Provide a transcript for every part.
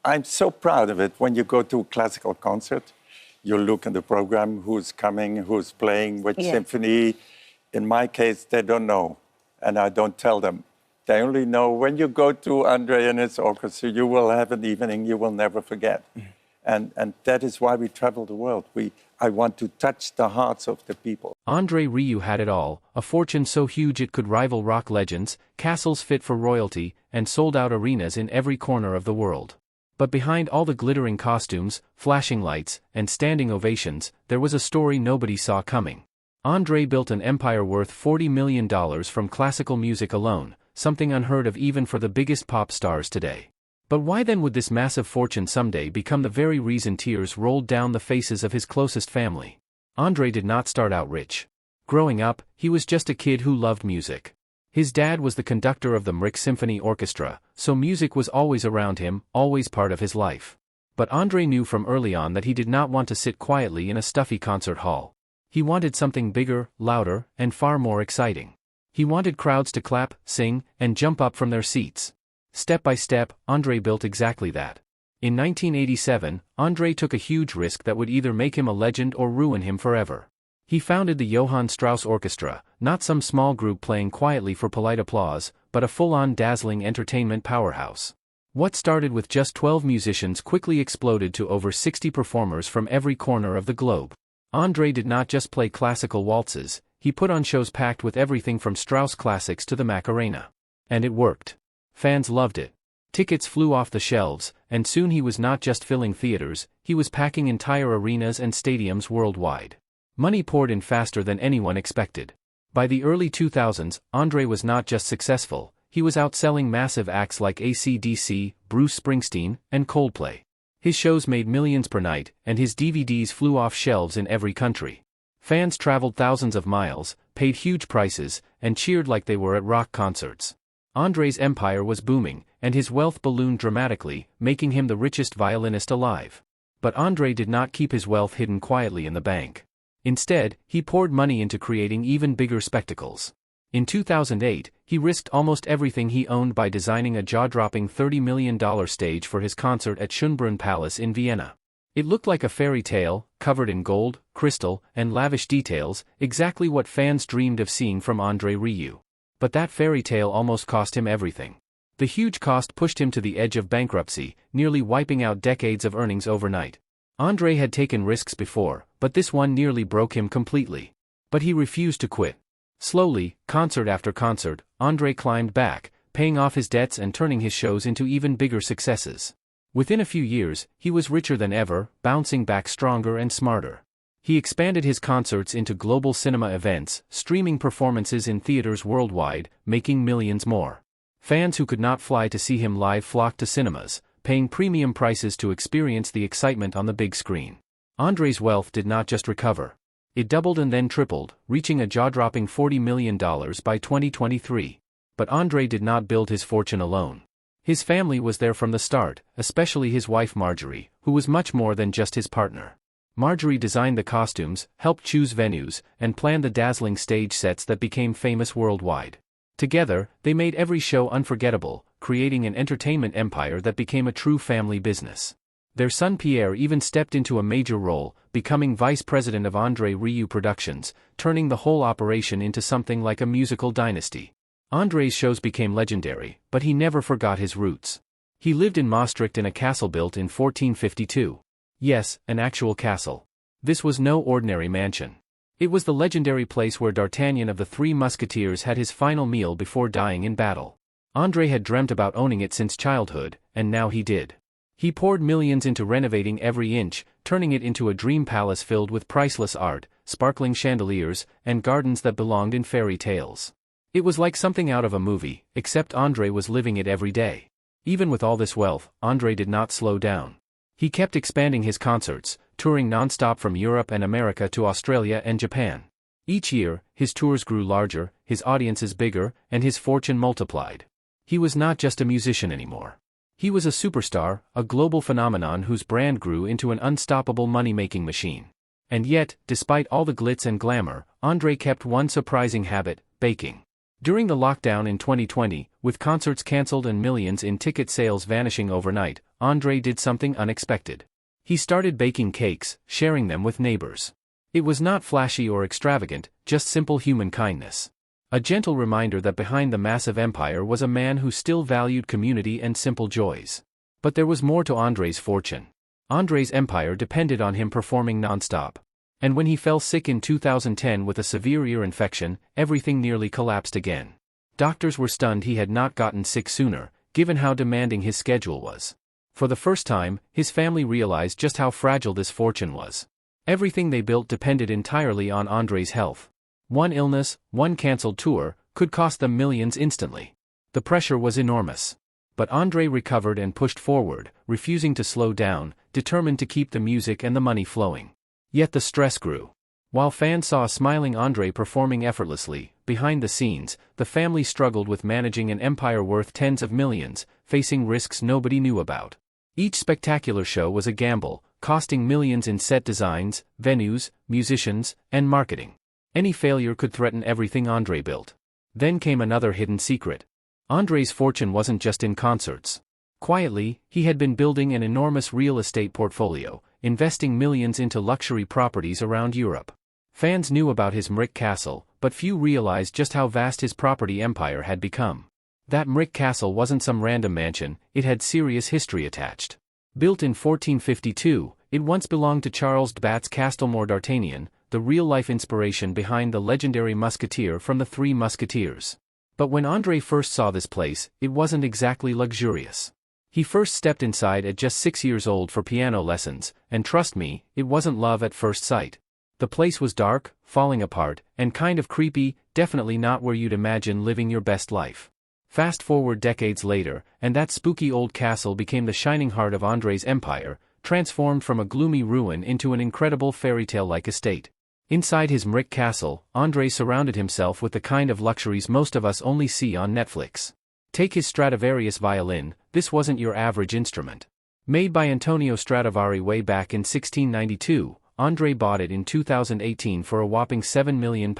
I'm so proud of it. When you go to a classical concert, you look in the program, who's coming, who's playing, which symphony. In my case, they don't know, and I don't tell them. They only know when you go to Andre and his orchestra, you will have an evening you will never forget. And that is why we travel the world. I want to touch the hearts of the people. Andre Rieu had it all, a fortune so huge it could rival rock legends, castles fit for royalty, and sold-out arenas in every corner of the world. But behind all the glittering costumes, flashing lights, and standing ovations, there was a story nobody saw coming. Andre built an empire worth $40 million from classical music alone, something unheard of even for the biggest pop stars today. But why then would this massive fortune someday become the very reason tears rolled down the faces of his closest family? Andre did not start out rich. Growing up, he was just a kid who loved music. His dad was the conductor of the Rieu Symphony Orchestra, so music was always around him, always part of his life. But Andre knew from early on that he did not want to sit quietly in a stuffy concert hall. He wanted something bigger, louder, and far more exciting. He wanted crowds to clap, sing, and jump up from their seats. Step by step, Andre built exactly that. In 1987, Andre took a huge risk that would either make him a legend or ruin him forever. He founded the Johann Strauss Orchestra, not some small group playing quietly for polite applause, but a full-on dazzling entertainment powerhouse. What started with just 12 musicians quickly exploded to over 60 performers from every corner of the globe. Andre did not just play classical waltzes, he put on shows packed with everything from Strauss classics to the Macarena. And it worked. Fans loved it. Tickets flew off the shelves, and soon he was not just filling theaters, he was packing entire arenas and stadiums worldwide. Money poured in faster than anyone expected. By the early 2000s, Andre was not just successful, he was outselling massive acts like AC/DC, Bruce Springsteen, and Coldplay. His shows made millions per night, and his DVDs flew off shelves in every country. Fans traveled thousands of miles, paid huge prices, and cheered like they were at rock concerts. Andre's empire was booming, and his wealth ballooned dramatically, making him the richest violinist alive. But Andre did not keep his wealth hidden quietly in the bank. Instead, he poured money into creating even bigger spectacles. In 2008, he risked almost everything he owned by designing a jaw-dropping $30 million stage for his concert at Schönbrunn Palace in Vienna. It looked like a fairy tale, covered in gold, crystal, and lavish details, exactly what fans dreamed of seeing from Andre Rieu. But that fairy tale almost cost him everything. The huge cost pushed him to the edge of bankruptcy, nearly wiping out decades of earnings overnight. Andre had taken risks before, but this one nearly broke him completely. But he refused to quit. Slowly, concert after concert, Andre climbed back, paying off his debts and turning his shows into even bigger successes. Within a few years, he was richer than ever, bouncing back stronger and smarter. He expanded his concerts into global cinema events, streaming performances in theaters worldwide, making millions more. Fans who could not fly to see him live flocked to cinemas, paying premium prices to experience the excitement on the big screen. Andre's wealth did not just recover. It doubled and then tripled, reaching a jaw-dropping $40 million by 2023. But Andre did not build his fortune alone. His family was there from the start, especially his wife Marjorie, who was much more than just his partner. Marjorie designed the costumes, helped choose venues, and planned the dazzling stage sets that became famous worldwide. Together, they made every show unforgettable, creating an entertainment empire that became a true family business. Their son Pierre even stepped into a major role, becoming vice president of Andre Rieu Productions, turning the whole operation into something like a musical dynasty. Andre's shows became legendary, but he never forgot his roots. He lived in Maastricht in a castle built in 1452. Yes, an actual castle. This was no ordinary mansion. It was the legendary place where D'Artagnan of the Three Musketeers had his final meal before dying in battle. Andre had dreamt about owning it since childhood, and now he did. He poured millions into renovating every inch, turning it into a dream palace filled with priceless art, sparkling chandeliers, and gardens that belonged in fairy tales. It was like something out of a movie, except Andre was living it every day. Even with all this wealth, Andre did not slow down. He kept expanding his concerts, touring non-stop from Europe and America to Australia and Japan. Each year, his tours grew larger, his audiences bigger, and his fortune multiplied. He was not just a musician anymore. He was a superstar, a global phenomenon whose brand grew into an unstoppable money-making machine. And yet, despite all the glitz and glamour, Andre kept one surprising habit: baking. During the lockdown in 2020, with concerts cancelled and millions in ticket sales vanishing overnight, André did something unexpected. He started baking cakes, sharing them with neighbors. It was not flashy or extravagant, just simple human kindness. A gentle reminder that behind the massive empire was a man who still valued community and simple joys. But there was more to André's fortune. André's empire depended on him performing nonstop. And when he fell sick in 2010 with a severe ear infection, everything nearly collapsed again. Doctors were stunned he had not gotten sick sooner, given how demanding his schedule was. For the first time, his family realized just how fragile this fortune was. Everything they built depended entirely on André's health. One illness, one cancelled tour, could cost them millions instantly. The pressure was enormous. But André recovered and pushed forward, refusing to slow down, determined to keep the music and the money flowing. Yet the stress grew. While fans saw a smiling André performing effortlessly, behind the scenes, the family struggled with managing an empire worth tens of millions, facing risks nobody knew about. Each spectacular show was a gamble, costing millions in set designs, venues, musicians, and marketing. Any failure could threaten everything André built. Then came another hidden secret. André's fortune wasn't just in concerts. Quietly, he had been building an enormous real estate portfolio, investing millions into luxury properties around Europe. Fans knew about his Mric Castle, but few realized just how vast his property empire had become. That Mric Castle wasn't some random mansion, it had serious history attached. Built in 1452, it once belonged to Charles de Batz Castelmore d'Artagnan, the real-life inspiration behind the legendary musketeer from the Three Musketeers. But when André first saw this place, it wasn't exactly luxurious. He first stepped inside at just 6 years old for piano lessons, and trust me, it wasn't love at first sight. The place was dark, falling apart, and kind of creepy, definitely not where you'd imagine living your best life. Fast forward decades later, and that spooky old castle became the shining heart of André's empire, transformed from a gloomy ruin into an incredible fairy tale-like estate. Inside his Mric Castle, André surrounded himself with the kind of luxuries most of us only see on Netflix. Take his Stradivarius violin. This wasn't your average instrument. Made by Antonio Stradivari way back in 1692, André bought it in 2018 for a whopping £7 million,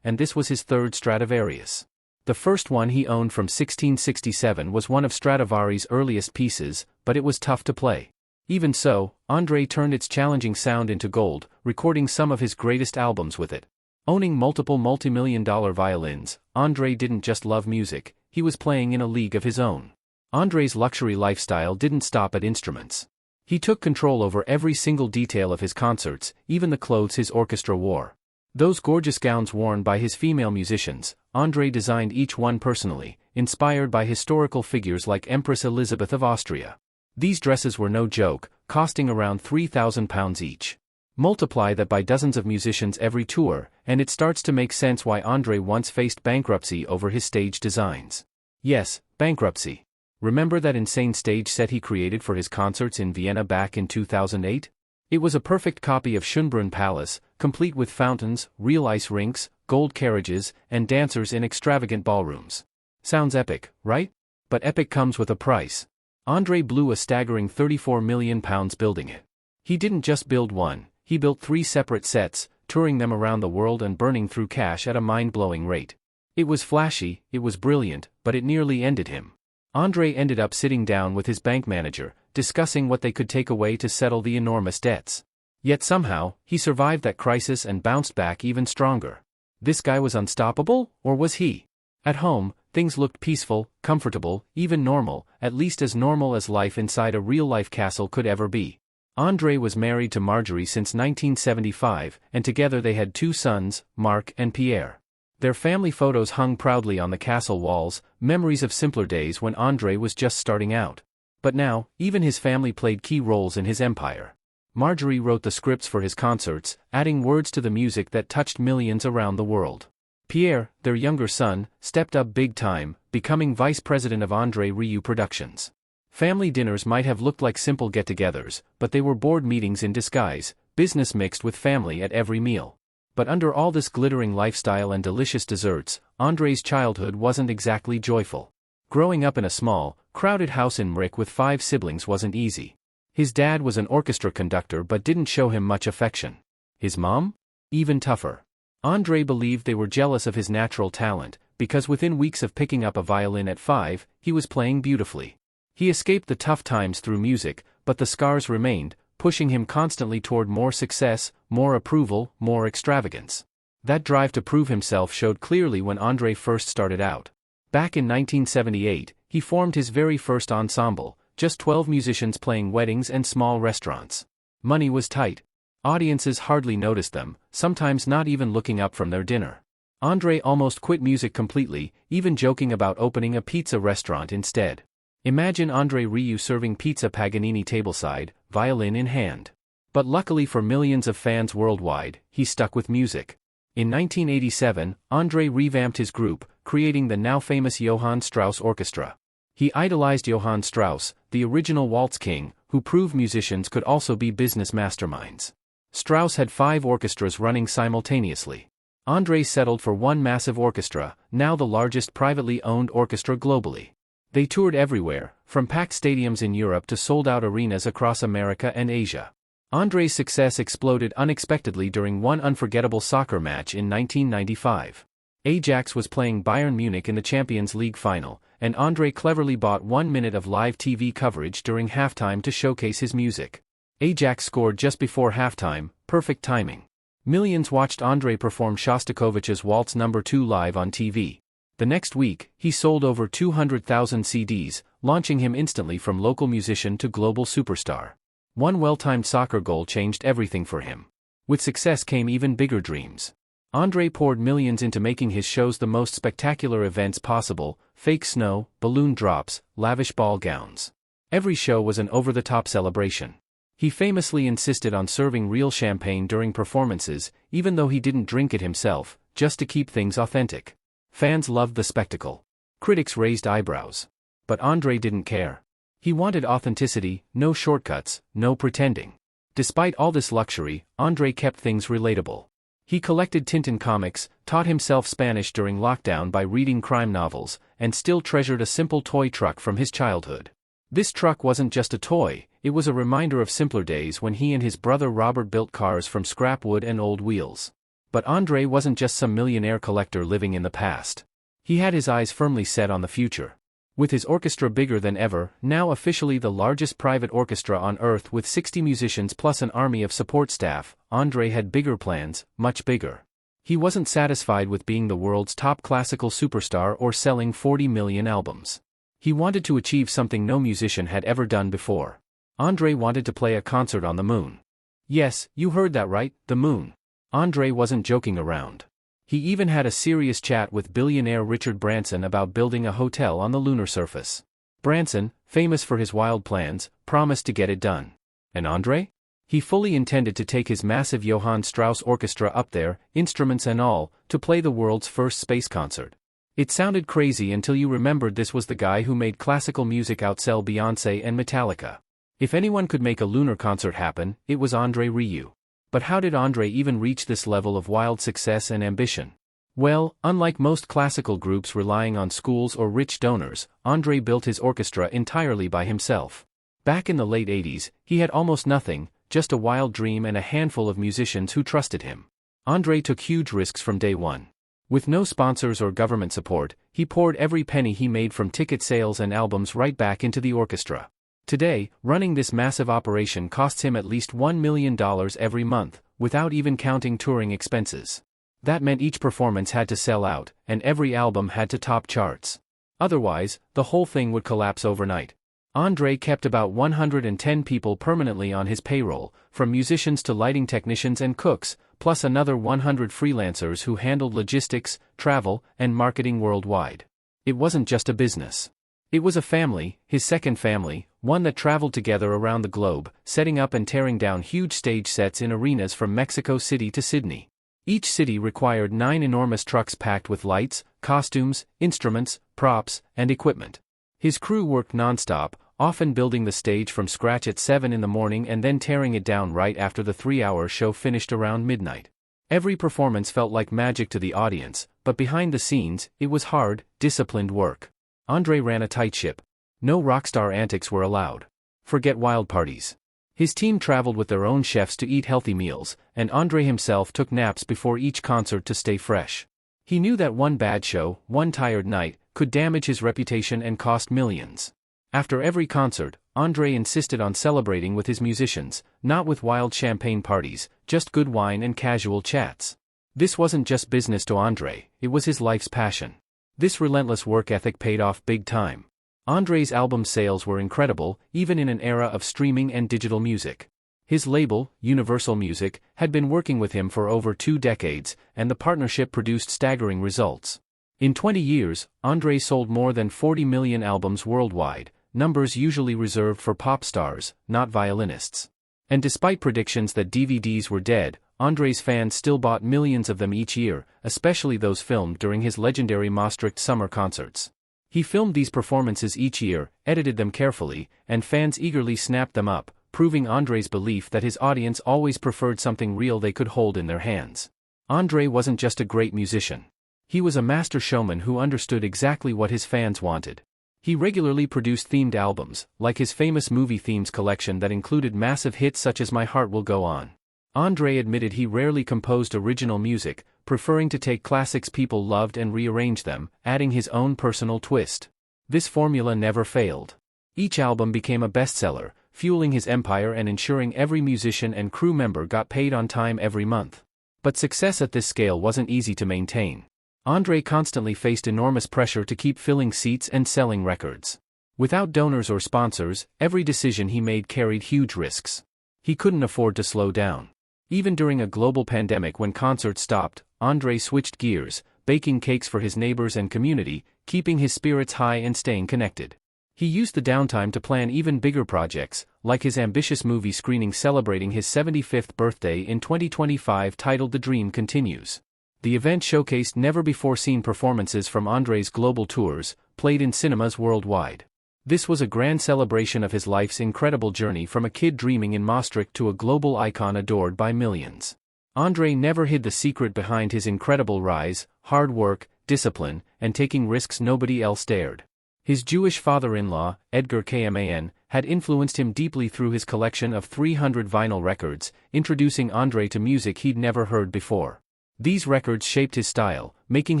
and this was his third Stradivarius. The first one he owned from 1667 was one of Stradivari's earliest pieces, but it was tough to play. Even so, André turned its challenging sound into gold, recording some of his greatest albums with it. Owning multiple multi-million-dollar violins, André didn't just love music, he was playing in a league of his own. André's luxury lifestyle didn't stop at instruments. He took control over every single detail of his concerts, even the clothes his orchestra wore. Those gorgeous gowns worn by his female musicians, André designed each one personally, inspired by historical figures like Empress Elizabeth of Austria. These dresses were no joke, costing around £3,000 each. Multiply that by dozens of musicians every tour, and it starts to make sense why André once faced bankruptcy over his stage designs. Yes, bankruptcy. Remember that insane stage set he created for his concerts in Vienna back in 2008? It was a perfect copy of Schönbrunn Palace, complete with fountains, real ice rinks, gold carriages, and dancers in extravagant ballrooms. Sounds epic, right? But epic comes with a price. André blew a staggering £34 million building it. He didn't just build one, he built 3 separate sets, touring them around the world and burning through cash at a mind-blowing rate. It was flashy, it was brilliant, but it nearly ended him. André ended up sitting down with his bank manager, discussing what they could take away to settle the enormous debts. Yet somehow, he survived that crisis and bounced back even stronger. This guy was unstoppable, or was he? At home, things looked peaceful, comfortable, even normal, at least as normal as life inside a real-life castle could ever be. André was married to Marjorie since 1975, and together they had 2 sons, Marc and Pierre. Their family photos hung proudly on the castle walls, memories of simpler days when André was just starting out. But now, even his family played key roles in his empire. Marjorie wrote the scripts for his concerts, adding words to the music that touched millions around the world. Pierre, their younger son, stepped up big time, becoming vice president of André Rieu Productions. Family dinners might have looked like simple get-togethers, but they were board meetings in disguise, business mixed with family at every meal. But under all this glittering lifestyle and delicious desserts, André's childhood wasn't exactly joyful. Growing up in a small, crowded house in Mric with 5 siblings wasn't easy. His dad was an orchestra conductor but didn't show him much affection. His mom? Even tougher. André believed they were jealous of his natural talent, because within weeks of picking up a violin at 5, he was playing beautifully. He escaped the tough times through music, but the scars remained, pushing him constantly toward more success, more approval, more extravagance. That drive to prove himself showed clearly when André first started out. Back in 1978, he formed his very first ensemble, just 12 musicians playing weddings and small restaurants. Money was tight. Audiences hardly noticed them, sometimes not even looking up from their dinner. André almost quit music completely, even joking about opening a pizza restaurant instead. Imagine André Rieu serving pizza Paganini tableside, violin in hand. But luckily for millions of fans worldwide, he stuck with music. In 1987, André revamped his group, creating the now famous Johann Strauss Orchestra. He idolized Johann Strauss, the original waltz king, who proved musicians could also be business masterminds. Strauss had 5 orchestras running simultaneously. André settled for one massive orchestra, now the largest privately owned orchestra globally. They toured everywhere, from packed stadiums in Europe to sold-out arenas across America and Asia. André's success exploded unexpectedly during one unforgettable soccer match in 1995. Ajax was playing Bayern Munich in the Champions League final, and André cleverly bought 1 minute of live TV coverage during halftime to showcase his music. Ajax scored just before halftime, perfect timing. Millions watched André perform Shostakovich's Waltz No. 2 live on TV. The next week, he sold over 200,000 CDs, launching him instantly from local musician to global superstar. One well-timed soccer goal changed everything for him. With success came even bigger dreams. André poured millions into making his shows the most spectacular events possible: fake snow, balloon drops, lavish ball gowns. Every show was an over-the-top celebration. He famously insisted on serving real champagne during performances, even though he didn't drink it himself, just to keep things authentic. Fans loved the spectacle. Critics raised eyebrows. But André didn't care. He wanted authenticity, no shortcuts, no pretending. Despite all this luxury, André kept things relatable. He collected Tintin comics, taught himself Spanish during lockdown by reading crime novels, and still treasured a simple toy truck from his childhood. This truck wasn't just a toy, it was a reminder of simpler days when he and his brother Robert built cars from scrap wood and old wheels. But André wasn't just some millionaire collector living in the past. He had his eyes firmly set on the future. With his orchestra bigger than ever, now officially the largest private orchestra on earth with 60 musicians plus an army of support staff, André had bigger plans, much bigger. He wasn't satisfied with being the world's top classical superstar or selling 40 million albums. He wanted to achieve something no musician had ever done before. André wanted to play a concert on the moon. Yes, you heard that right, the moon. André wasn't joking around. He even had a serious chat with billionaire Richard Branson about building a hotel on the lunar surface. Branson, famous for his wild plans, promised to get it done. And André? He fully intended to take his massive Johann Strauss orchestra up there, instruments and all, to play the world's first space concert. It sounded crazy until you remembered this was the guy who made classical music outsell Beyoncé and Metallica. If anyone could make a lunar concert happen, it was André Rieu. But how did André even reach this level of wild success and ambition? Well, unlike most classical groups relying on schools or rich donors, André built his orchestra entirely by himself. Back in the late 80s, he had almost nothing, just a wild dream and a handful of musicians who trusted him. André took huge risks from day one. With no sponsors or government support, he poured every penny he made from ticket sales and albums right back into the orchestra. Today, running this massive operation costs him at least $1 million every month, without even counting touring expenses. That meant each performance had to sell out, and every album had to top charts. Otherwise, the whole thing would collapse overnight. André kept about 110 people permanently on his payroll, from musicians to lighting technicians and cooks, plus another 100 freelancers who handled logistics, travel, and marketing worldwide. It wasn't just a business. It was a family, his second family, one that traveled together around the globe, setting up and tearing down huge stage sets in arenas from Mexico City to Sydney. Each city required 9 enormous trucks packed with lights, costumes, instruments, props, and equipment. His crew worked non-stop, often building the stage from scratch at 7 in the morning and then tearing it down right after the 3-hour show finished around midnight. Every performance felt like magic to the audience, but behind the scenes, it was hard, disciplined work. André ran a tight ship. No rockstar antics were allowed. Forget wild parties. His team traveled with their own chefs to eat healthy meals, and André himself took naps before each concert to stay fresh. He knew that one bad show, one tired night, could damage his reputation and cost millions. After every concert, André insisted on celebrating with his musicians, not with wild champagne parties, just good wine and casual chats. This wasn't just business to André, it was his life's passion. This relentless work ethic paid off big time. André's album sales were incredible, even in an era of streaming and digital music. His label, Universal Music, had been working with him for over 2 decades, and the partnership produced staggering results. In 20 years, André sold more than 40 million albums worldwide, numbers usually reserved for pop stars, not violinists. And despite predictions that DVDs were dead, André's fans still bought millions of them each year, especially those filmed during his legendary Maastricht summer concerts. He filmed these performances each year, edited them carefully, and fans eagerly snapped them up, proving André's belief that his audience always preferred something real they could hold in their hands. André wasn't just a great musician. He was a master showman who understood exactly what his fans wanted. He regularly produced themed albums, like his famous movie themes collection that included massive hits such as My Heart Will Go On. André admitted he rarely composed original music, preferring to take classics people loved and rearrange them, adding his own personal twist. This formula never failed. Each album became a bestseller, fueling his empire and ensuring every musician and crew member got paid on time every month. But success at this scale wasn't easy to maintain. André constantly faced enormous pressure to keep filling seats and selling records. Without donors or sponsors, every decision he made carried huge risks. He couldn't afford to slow down. Even during a global pandemic when concerts stopped, André switched gears, baking cakes for his neighbors and community, keeping his spirits high and staying connected. He used the downtime to plan even bigger projects, like his ambitious movie screening celebrating his 75th birthday in 2025 titled The Dream Continues. The event showcased never-before-seen performances from André's global tours, played in cinemas worldwide. This was a grand celebration of his life's incredible journey from a kid dreaming in Maastricht to a global icon adored by millions. André never hid the secret behind his incredible rise: hard work, discipline, and taking risks nobody else dared. His Jewish father-in-law, Edgar Kman, had influenced him deeply through his collection of 300 vinyl records, introducing André to music he'd never heard before. These records shaped his style, making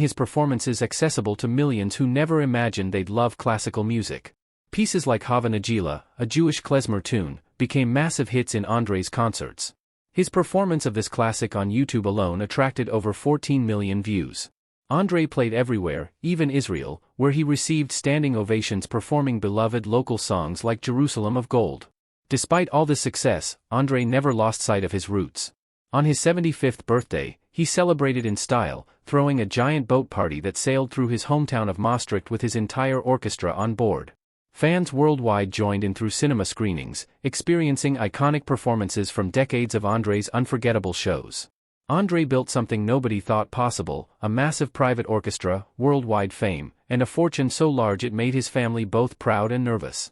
his performances accessible to millions who never imagined they'd love classical music. Pieces like Hava Nagila, a Jewish klezmer tune, became massive hits in André's concerts. His performance of this classic on YouTube alone attracted over 14 million views. André played everywhere, even Israel, where he received standing ovations performing beloved local songs like Jerusalem of Gold. Despite all this success, André never lost sight of his roots. On his 75th birthday, he celebrated in style, throwing a giant boat party that sailed through his hometown of Maastricht with his entire orchestra on board. Fans worldwide joined in through cinema screenings, experiencing iconic performances from decades of André's unforgettable shows. André built something nobody thought possible: a massive private orchestra, worldwide fame, and a fortune so large it made his family both proud and nervous.